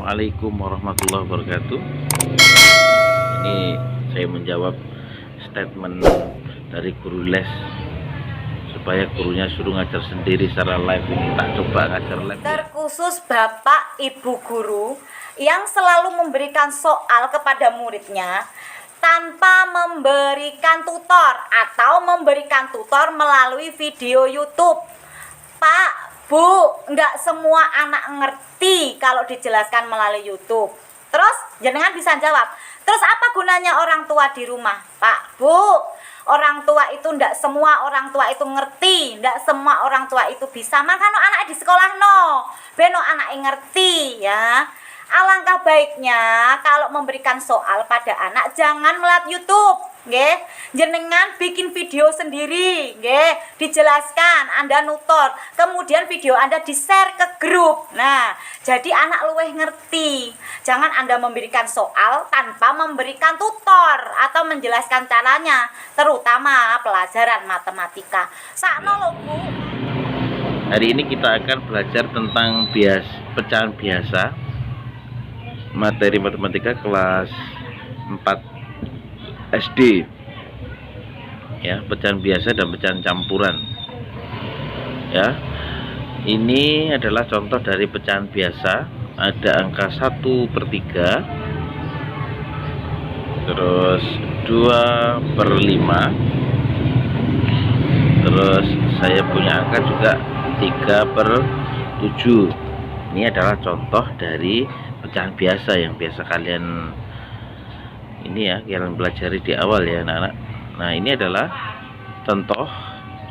Assalamualaikum warahmatullahi wabarakatuh. Ini saya menjawab statement dari guru les supaya gurunya suruh ngajar sendiri secara live. Ini tak coba ngajar live. Terkhusus Bapak Ibu guru yang selalu memberikan soal kepada muridnya tanpa memberikan tutor atau memberikan tutor melalui video YouTube. Pak, Bu, enggak semua anak ngerti kalau dijelaskan melalui YouTube. Terus jenengan bisa jawab, terus apa gunanya orang tua di rumah? Pak, Bu, orang tua itu enggak semua orang tua itu ngerti, enggak semua orang tua itu bisa. Makanya anak di sekolah beno anak ngerti ya. Alangkah baiknya kalau memberikan soal pada anak jangan melalui YouTube, nggih. Jenengan bikin video sendiri, nggih. Dijelaskan, Anda nutor, kemudian video Anda di-share ke grup. Nah, jadi anak luweh ngerti. Jangan Anda memberikan soal tanpa memberikan tutor atau menjelaskan caranya, terutama pelajaran matematika. Sakno lho, Bu. Hari ini kita akan belajar tentang pecahan biasa, materi matematika kelas 4 SD ya, pecahan biasa dan pecahan campuran ya. Ini adalah contoh dari pecahan biasa. Ada angka 1/3, terus 2/5, terus saya punya angka juga 3/7. Ini adalah contoh dari pecahan biasa yang biasa kalian kalian pelajari di awal ya anak-anak. Nah, ini adalah contoh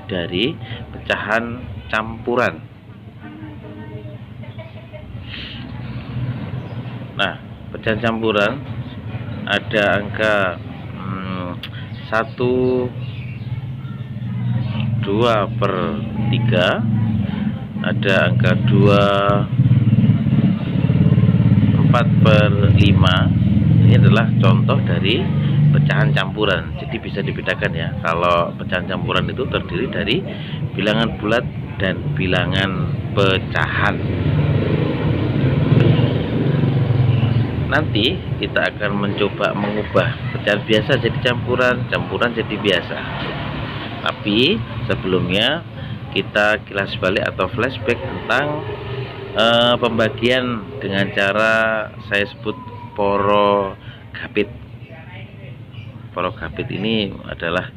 dari pecahan campuran. Nah, pecahan campuran ada angka 2/3, ada angka 4/5. Ini adalah contoh dari pecahan campuran. Jadi bisa dibedakan ya, kalau pecahan campuran itu terdiri dari bilangan bulat dan bilangan pecahan. Nanti kita akan mencoba mengubah pecahan biasa jadi campuran, campuran jadi biasa. Tapi sebelumnya kita kilas balik atau flashback tentang pembagian dengan cara saya sebut poro gapit. Poro gapit ini adalah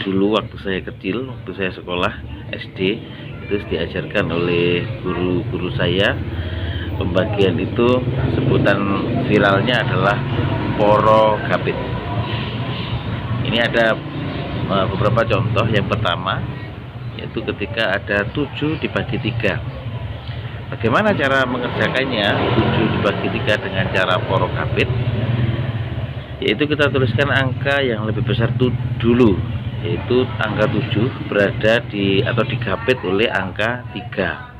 dulu waktu saya kecil, waktu saya sekolah SD, itu diajarkan oleh guru-guru saya. Pembagian itu sebutan viralnya adalah poro gapit. Ini ada beberapa contoh. Yang pertama yaitu ketika ada 7 dibagi 3. Bagaimana cara mengerjakannya 7 dibagi 3 dengan cara poro gapit? Yaitu kita tuliskan angka yang lebih besar dulu, yaitu angka 7 berada di atau digapit oleh angka 3.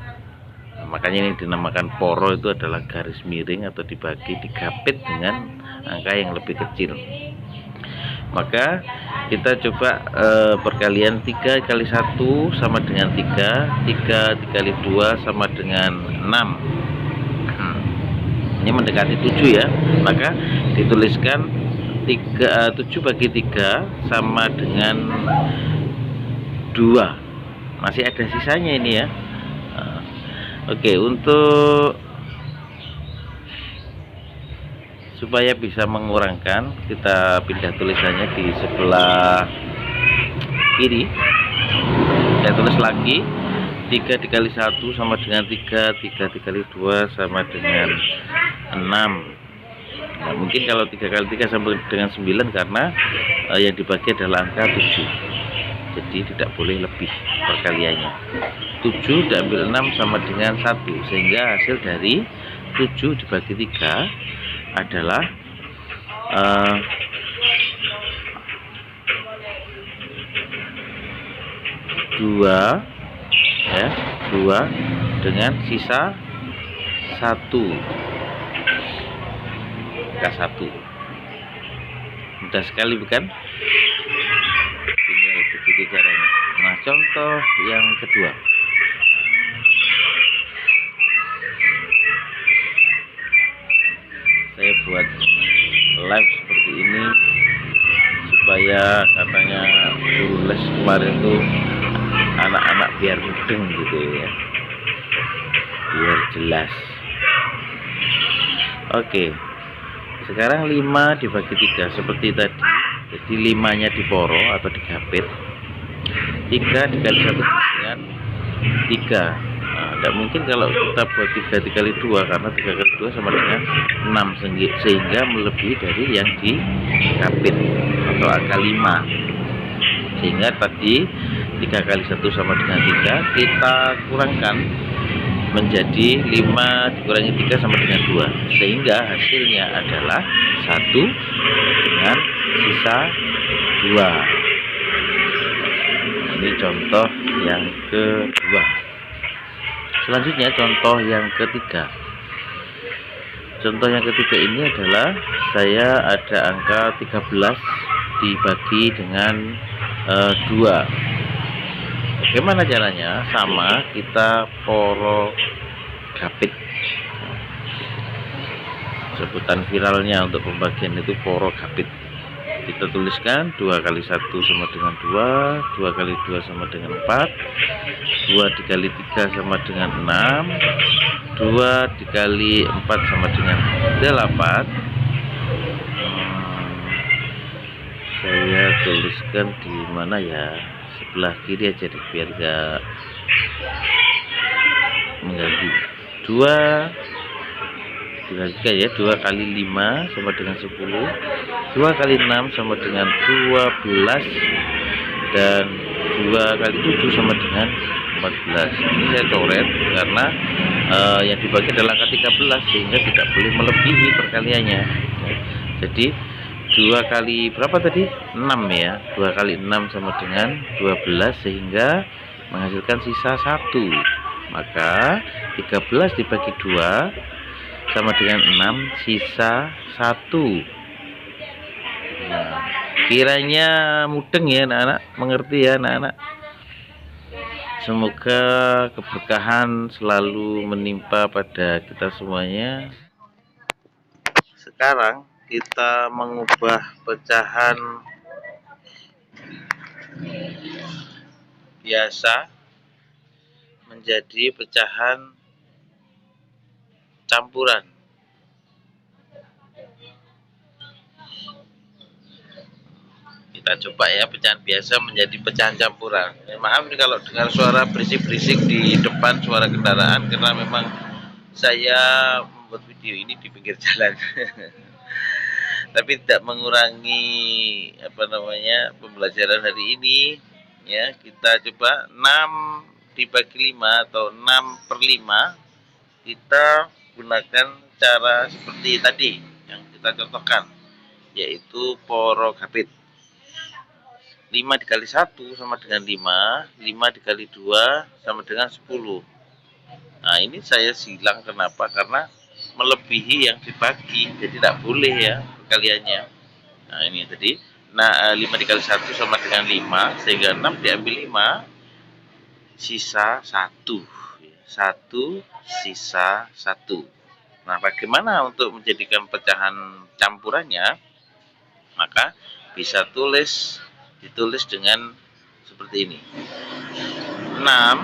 Nah, makanya ini dinamakan poro, itu adalah garis miring atau digapit dengan angka yang lebih kecil. Maka kita coba perkalian 3 kali 1 sama dengan 3, 3 dikali 2 sama dengan 6. Ini mendekati 7 ya. Maka dituliskan 7 bagi 3 sama dengan 2. Masih ada sisanya ini ya. Oke, untuk supaya bisa mengurangkan, kita pindah tulisannya di sebelah kiri. Saya tulis lagi 3 dikali 1 sama dengan 3, 3 dikali 2 sama dengan 6. Nah, mungkin kalau 3 kali 3 sama dengan 9 karena yang dibagi adalah angka 7. Jadi tidak boleh lebih perkaliannya. 7 diambil 6 sama dengan 1, sehingga hasil dari 7 dibagi 3 adalah 2 ya, 2 dengan sisa 1, angka 1. Mudah sekali bukan? Tinggal begitu caranya. Nah, contoh yang kedua. saya katanya tulis kemarin tuh anak-anak biar mudeng gitu ya, biar jelas. Oke, sekarang 5 dibagi 3 seperti tadi. Jadi 5-nya diporo atau digapit, 3 dikali 1 dengan 3. Nah, tidak mungkin kalau kita buat 3 dikali 2, karena 3 kali 2 sama dengan 6, sehingga melebihi dari yang digapit atau angka 5. Sehingga tadi 3 kali 1 sama dengan 3, kita kurangkan menjadi 5 dikurangi 3 sama dengan 2, sehingga hasilnya adalah 1 dengan sisa 2. Ini contoh yang kedua. Selanjutnya contoh yang ketiga. Contoh yang ketiga ini adalah saya ada angka 13 dibagi dengan 2. Bagaimana caranya? Sama, kita poro gapit. Sebutan viralnya untuk pembagian itu poro gapit. Kita tuliskan 2 kali 1 sama dengan 2, 2 kali 2 sama dengan 4, 2 dikali 3 sama dengan 6, 2 dikali 4 sama dengan 8. Saya tuliskan di mana ya? Sebelah kiri aja deh, biar gak mengganggu. 2 ya, 2 kali 5 sama dengan 10, 2 kali 6 sama dengan 12, dan 2 kali 7 sama dengan 14. Ini saya coret karena yang dibagi adalah angka 13, sehingga tidak boleh melebihi perkaliannya. Jadi 2 kali berapa tadi? 6 ya. 2 kali 6 sama dengan 12, sehingga menghasilkan sisa 1. Maka 13 dibagi 2 sama dengan 6, sisa 1. Nah, kiranya mudeng ya anak-anak, mengerti ya anak-anak. Semoga keberkahan selalu menimpa pada kita semuanya. Sekarang kita mengubah pecahan biasa menjadi pecahan campuran. Kita coba ya, pecahan biasa menjadi pecahan campuran. Maaf nih kalau dengar suara berisik-berisik di depan, suara kendaraan, karena memang saya membuat video ini di pinggir jalan. Tapi tidak mengurangi pembelajaran hari ini ya. Kita coba 6 dibagi 5 atau 6/5. Kita gunakan cara seperti tadi yang kita contohkan, yaitu poro gapit. 5 dikali 1 sama dengan 5, 5 dikali 2 sama dengan 10. Nah, ini saya silang, kenapa? Karena melebihi yang dibagi, jadi tidak boleh ya perkaliannya. Nah, ini tadi 5 dikali 1 sama dengan 5, sehingga 6 diambil 5, sisa 1. 1 sisa 1. Nah, bagaimana untuk menjadikan pecahan campurannya? Maka bisa ditulis dengan seperti ini. 6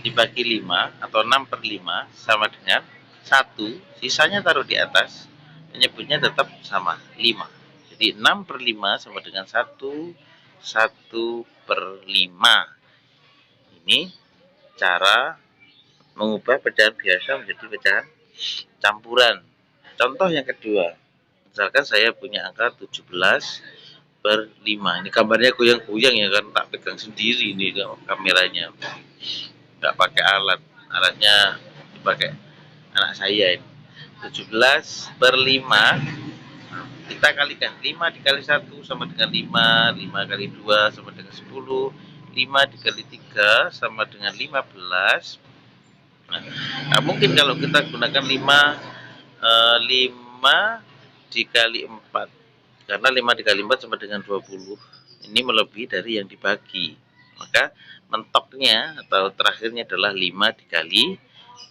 dibagi 5 atau 6/5 sama dengan 1, sisanya taruh di atas, menyebutnya tetap sama, 5. Jadi 6/5 sama dengan 1/5. Ini cara mengubah pecahan biasa menjadi pecahan campuran. Contoh yang kedua, misalkan saya punya angka 17/5. Ini gambarnya goyang-goyang ya kan, tak pegang sendiri ini kameranya, nggak pakai alatnya dipakai anak saya ini. 17/5 kita kalikan, 5 dikali 1 sama dengan 5, 5 kali 2 sama dengan 10, 5 dikali 3 sama dengan 15. Nah, mungkin kalau kita gunakan 5 dikali 4, karena 5 dikali 4 sama dengan 20. Ini melebihi dari yang dibagi, maka mentoknya atau terakhirnya adalah 5 dikali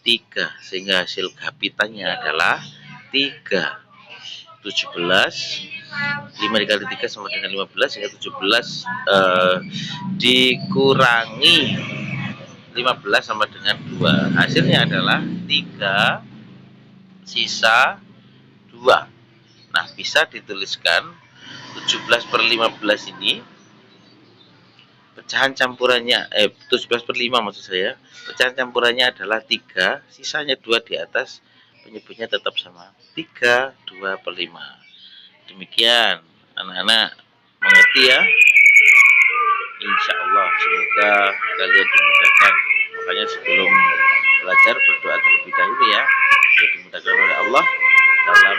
3, sehingga hasil gapitannya adalah 3. 17. 5 dikali 3 sama dengan 15, sehingga 17 dikurangi 15 sama dengan 2. Hasilnya adalah 3 sisa 2. Nah, bisa dituliskan 17/15 ini pecahan campurannya 17/5 maksud saya. Pecahan campurannya adalah 3, sisanya 2 di atas, penyebutnya tetap sama. 3 2/5. Demikian, anak-anak mengerti ya? Insya Allah semoga kalian dimudahkan. Makanya sebelum belajar berdoa terlebih dahulu ya, biar dimudahkan oleh Allah dalam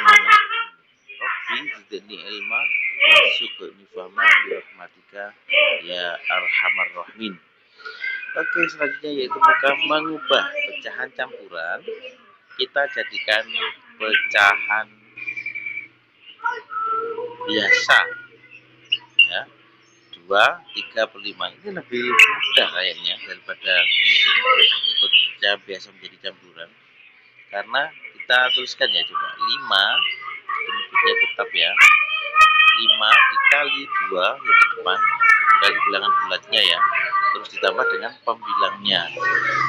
Rabbi zidni ilma warzuqni fahma birahmatika ya arhamar rahimin. Oke, selanjutnya yaitu mengubah pecahan campuran kita jadikan pecahan biasa ya. 2 3/5 ini lebih mudah kayaknya daripada pecahan biasa menjadi campuran, karena kita tuliskan ya, coba 5 penyebutnya tetap ya, 5 dikali 2 yang di depan dikali bilangan bulatnya ya, terus ditambah dengan pembilangnya.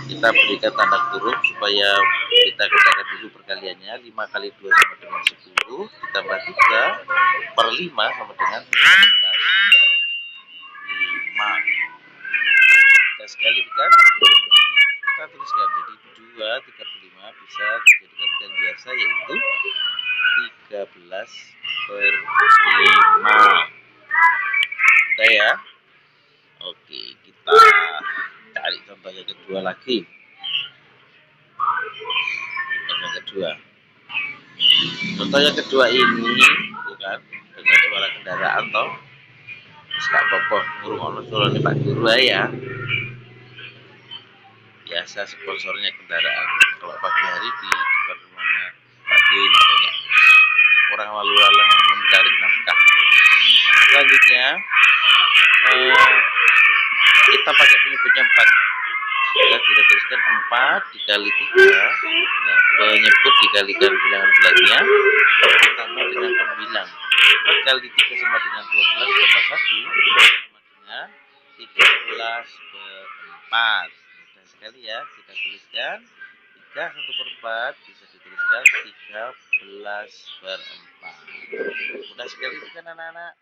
Kita berikan tanda kurung supaya kita kerjakan dulu perkaliannya. 5 kali 2 sama dengan 10, ditambah 3/5 sama dengan 15/5. Kita sekali bukan? Kita tuliskan jadi 2 3/5 bisa dijadikan pecahan biasa, yaitu 13/5. Udah ya? Oke, kita cari contoh yang kedua lagi. Contoh yang kedua ini bukan dengan suara kendaraan toh. Gak apa-apa ngurung suaranya Pak Guru ya. Biasa sponsornya kendaraan. Kalau pagi hari di depan rumahnya Pak Guru ini banyak orang lalu lalang mencari nafkah. Selanjutnya kita pakai penyebutnya 4. Sehingga kita tuliskan 4 dikali 3 ya, penyebut dikalikan bilangan bulatnya ditambah dengan pembilang. 4 kali 3 sama dengan 12 tambah 1 sama dengan 13/4. Mudah sekali ya, kita tuliskan 3 1/4 bisa dituliskan 13/4. Mudah sekali kan anak-anak?